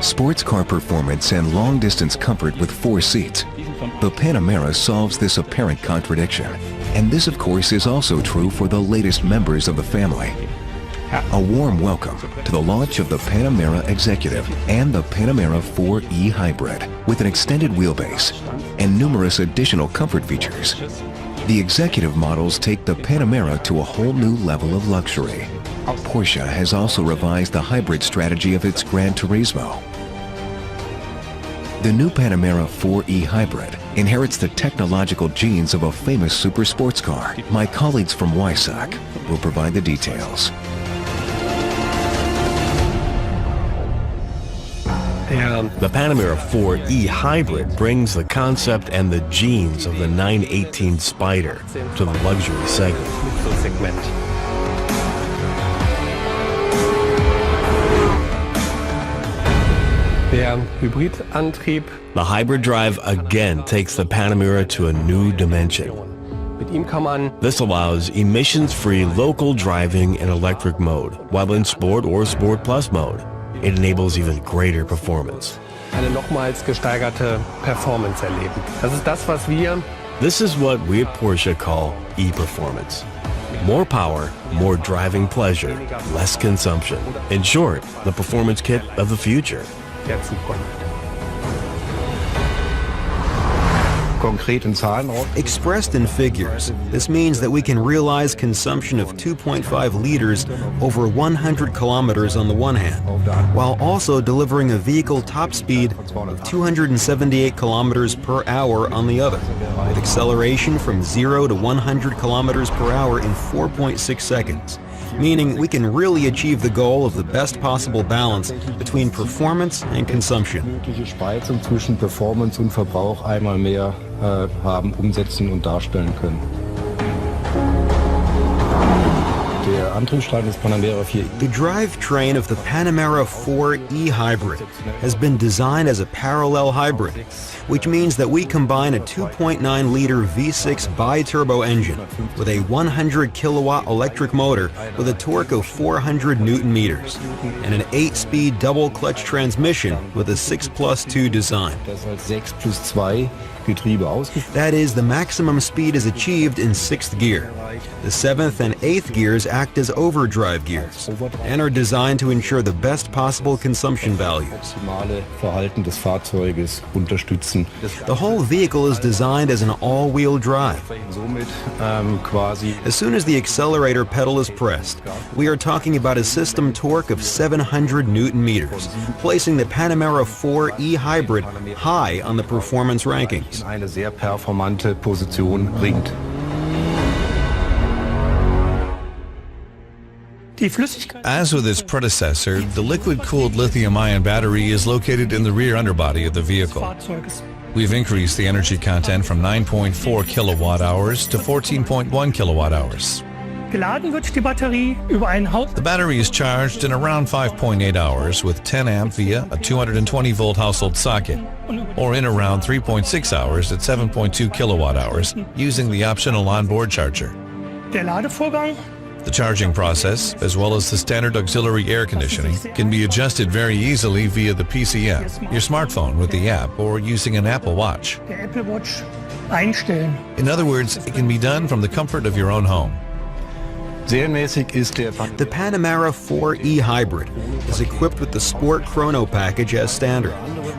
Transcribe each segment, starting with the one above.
Sports car performance and long-distance comfort with 4 seats. The Panamera solves this apparent contradiction. And this, of course, is also true for the latest members of the family. A warm welcome to the launch of the Panamera Executive and the Panamera 4e Hybrid with an extended wheelbase and numerous additional comfort features. The executive models take the Panamera to a whole new level of luxury. Porsche has also revised the hybrid strategy of its Gran Turismo. The new Panamera 4e Hybrid inherits the technological genes of a famous super sports car. My colleagues from Weissach will provide the details. The Panamera 4e Hybrid brings the concept and the genes of the 918 Spyder to the luxury segment. The hybrid drive again takes the Panamera to a new dimension. This allows emissions-free local driving in electric mode, while in Sport or Sport Plus mode, it enables even greater performance. This is what we at Porsche call e-performance. More power, more driving pleasure, less consumption. In short, the performance kit of the future. Expressed in figures, this means that we can realize consumption of 2.5 liters over 100 kilometers on the one hand, while also delivering a vehicle top speed of 278 kilometers per hour on the other, with acceleration from 0 to 100 kilometers per hour in 4.6 seconds. Meaning we can really achieve the goal of the best possible balance between performance and consumption. Zwischen Performance und Verbrauch einmal mehr haben, umsetzen und darstellen können. The drivetrain of the Panamera 4e Hybrid has been designed as a parallel hybrid, which means that we combine a 2.9-liter V6 bi-turbo engine with a 100 kilowatt electric motor with a torque of 400 Newton meters and an 8-speed double-clutch transmission with a 6+2 design. That is, the maximum speed is achieved in 6th gear. The 7th and 8th gears act as overdrive gears and are designed to ensure the best possible consumption values. The whole vehicle is designed as an all-wheel drive. As soon as the accelerator pedal is pressed, we are talking about a system torque of 700 Newton meters, placing the Panamera 4e Hybrid high on the performance rankings. Eine sehr performante Position bringt. As with its predecessor, the liquid-cooled lithium-ion battery is located in the rear underbody of the vehicle. We've increased the energy content from 9.4 kilowatt-hours to 14.1 kilowatt-hours. The battery is charged in around 5.8 hours with 10 amp via a 220-volt household socket, or in around 3.6 hours at 7.2 kilowatt-hours using the optional onboard charger. The charging process, as well as the standard auxiliary air conditioning, can be adjusted very easily via the PCM, your smartphone with the app, or using an Apple Watch. In other words, it can be done from the comfort of your own home. The Panamera 4e Hybrid is equipped with the Sport Chrono package as standard.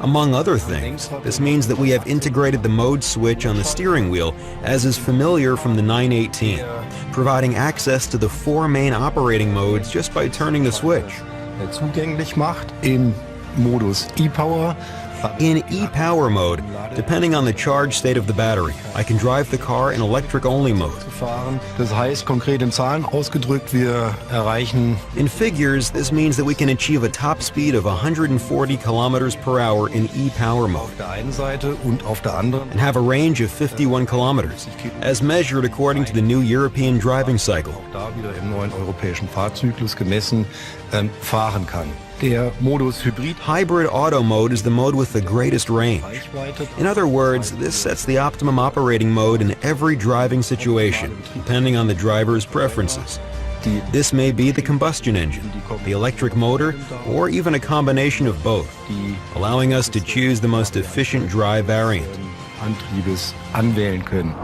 Among other things, this means that we have integrated the mode switch on the steering wheel as is familiar from the 918, providing access to the 4 main operating modes just by turning the switch. Zugänglich macht im Modus E-Power. In e-power mode, depending on the charge state of the battery, I can drive the car in electric-only mode. Das heißt, konkret in Zahlen ausgedrückt, wir erreichen. In figures, this means that we can achieve a top speed of 140 kilometers per hour in e-power mode Auf der einen Seite und auf der anderen. and have a range of 51 kilometers, as measured according to the new European driving cycle. Da wieder im neuen europäischen Fahrzyklus gemessen fahren kann. Der Modus Hybrid. Hybrid auto mode is the mode with the greatest range. In other words, this sets the optimum operating mode in every driving situation, depending on the driver's preferences. This may be the combustion engine, the electric motor, or even a combination of both, allowing us to choose the most efficient drive variant. Antriebes anwählen können.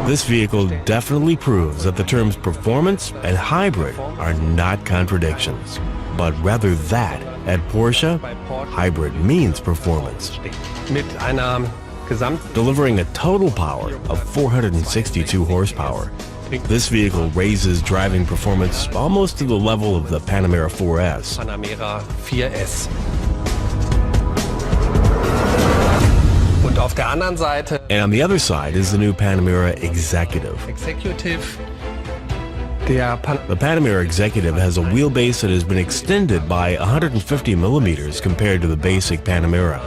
This vehicle definitely proves that the terms performance and hybrid are not contradictions, but rather that at Porsche, hybrid means performance. Delivering a total power of 462 horsepower, this vehicle raises driving performance almost to the level of the Panamera 4S. And on the other side is the new Panamera Executive. The Panamera Executive has a wheelbase that has been extended by 150 millimeters compared to the basic Panamera.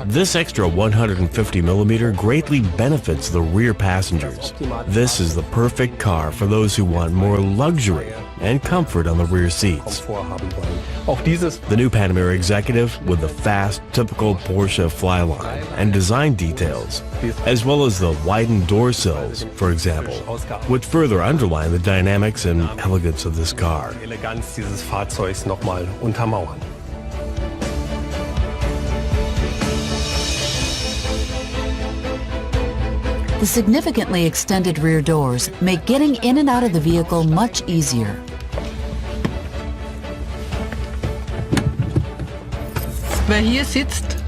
This extra 150 millimeter greatly benefits the rear passengers. This is the perfect car for those who want more luxury and comfort on the rear seats. The new Panamera Executive with the fast, typical Porsche flyline and design details, as well as the widened door sills, for example, would further underline the dynamics and elegance of this car. The significantly extended rear doors make getting in and out of the vehicle much easier.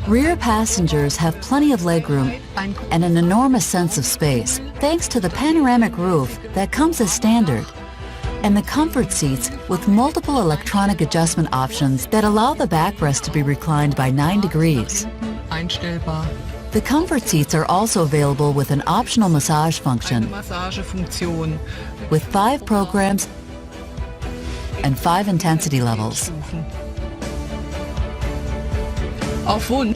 Rear passengers have plenty of legroom and an enormous sense of space, thanks to the panoramic roof that comes as standard, and the comfort seats with multiple electronic adjustment options that allow the backrest to be reclined by 9 degrees. The comfort seats are also available with an optional massage function, with 5 programs and 5 intensity levels.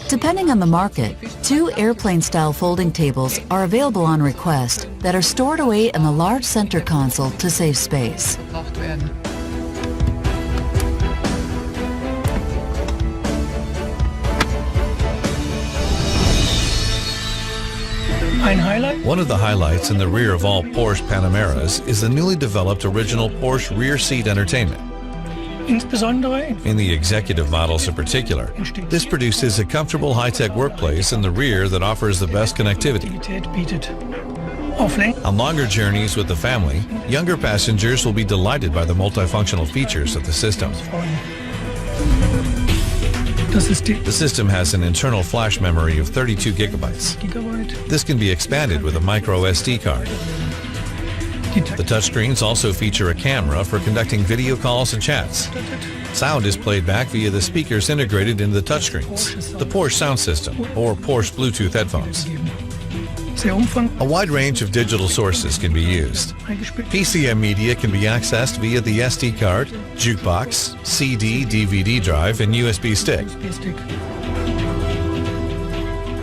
Depending on the market, 2 airplane-style folding tables are available on request that are stored away in the large center console to save space. One of the highlights in the rear of all Porsche Panameras is the newly developed original Porsche rear seat entertainment. In the executive models in particular, this produces a comfortable high-tech workplace in the rear that offers the best connectivity. On longer journeys with the family, younger passengers will be delighted by the multifunctional features of the system. The system has an internal flash memory of 32 gigabytes. This can be expanded with a micro SD card. The touchscreens also feature a camera for conducting video calls and chats. Sound is played back via the speakers integrated into the touchscreens, the Porsche sound system, or Porsche Bluetooth headphones. A wide range of digital sources can be used. PCM media can be accessed via the SD card, jukebox, CD, DVD drive, and USB stick.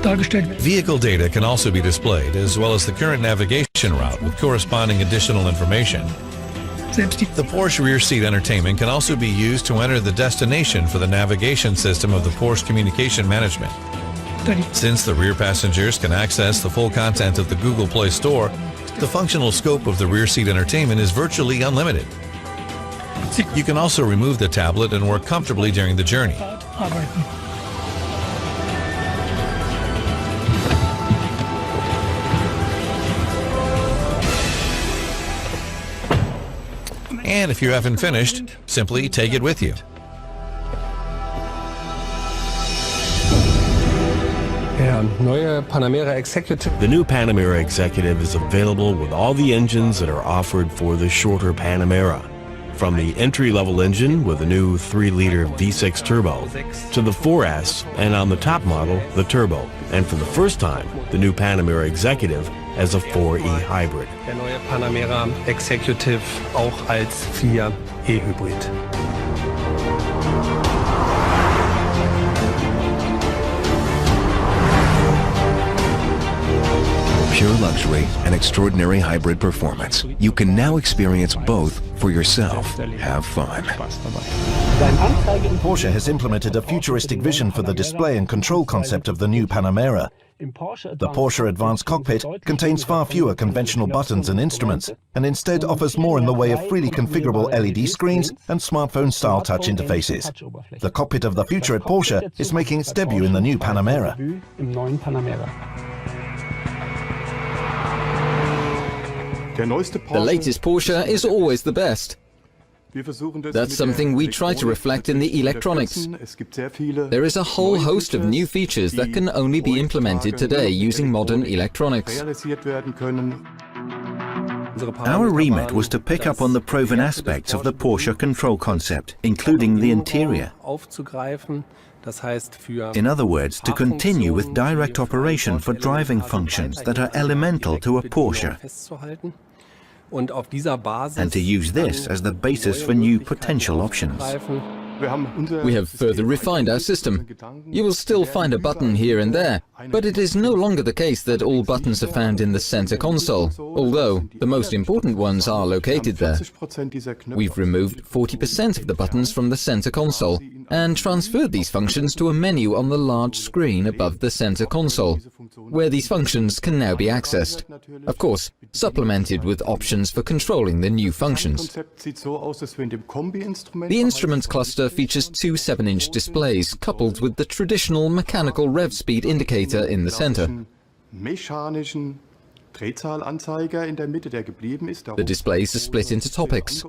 Vehicle data can also be displayed, as well as the current navigation route with corresponding additional information. The Porsche rear seat entertainment can also be used to enter the destination for the navigation system of the Porsche Communication Management. Since the rear passengers can access the full content of the Google Play Store, the functional scope of the rear seat entertainment is virtually unlimited. You can also remove the tablet and work comfortably during the journey. And if you haven't finished, simply take it with you. The new Panamera Executive is available with all the engines that are offered for the shorter Panamera. From the entry-level engine with a new 3-liter V6 turbo to the 4S, and on the top model, the turbo. And for the first time, the new Panamera Executive as a 4E hybrid. Der neue Panamera Executive auch als 4E Hybrid. Pure luxury and extraordinary hybrid performance. You can now experience both for yourself. Have fun. Porsche has implemented a futuristic vision for the display and control concept of the new Panamera. The Porsche Advanced Cockpit contains far fewer conventional buttons and instruments, and instead offers more in the way of freely configurable LED screens and smartphone-style touch interfaces. The cockpit of the future at Porsche is making its debut in the new Panamera. The latest Porsche is always the best. That's something we try to reflect in the electronics. There is a whole host of new features that can only be implemented today using modern electronics. Our remit was to pick up on the proven aspects of the Porsche control concept, including the interior. In other words, to continue with direct operation for driving functions that are elemental to a Porsche, and to use this as the basis for new potential options. We have further refined our system. You will still find a button here and there, but it is no longer the case that all buttons are found in the center console, although the most important ones are located there. We've removed 40% of the buttons from the center console and transferred these functions to a menu on the large screen above the center console, where these functions can now be accessed. Of course, supplemented with options for controlling the new functions. The instruments cluster features two 7-inch displays coupled with the traditional mechanical rev speed indicator in the center. The displays are split into topics.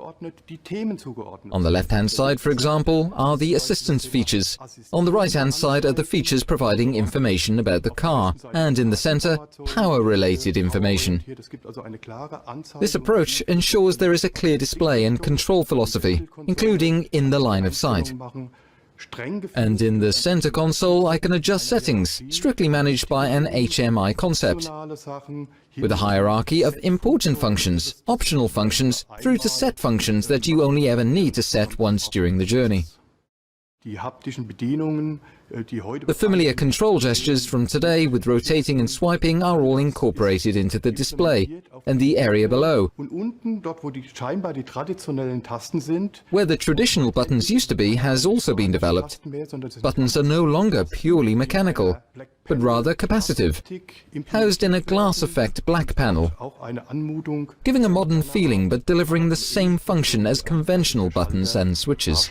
On the left-hand side, for example, are the assistance features. On the right-hand side are the features providing information about the car, and in the center, power-related information. This approach ensures there is a clear display and control philosophy, including in the line of sight. And in the center console, I can adjust settings, strictly managed by an HMI concept, with a hierarchy of important functions, optional functions, through to set functions that you only ever need to set once during the journey. The familiar control gestures from today with rotating and swiping are all incorporated into the display, and the area below, where the traditional buttons used to be, has also been developed. Buttons are no longer purely mechanical, but rather capacitive, housed in a glass effect black panel, giving a modern feeling but delivering the same function as conventional buttons and switches.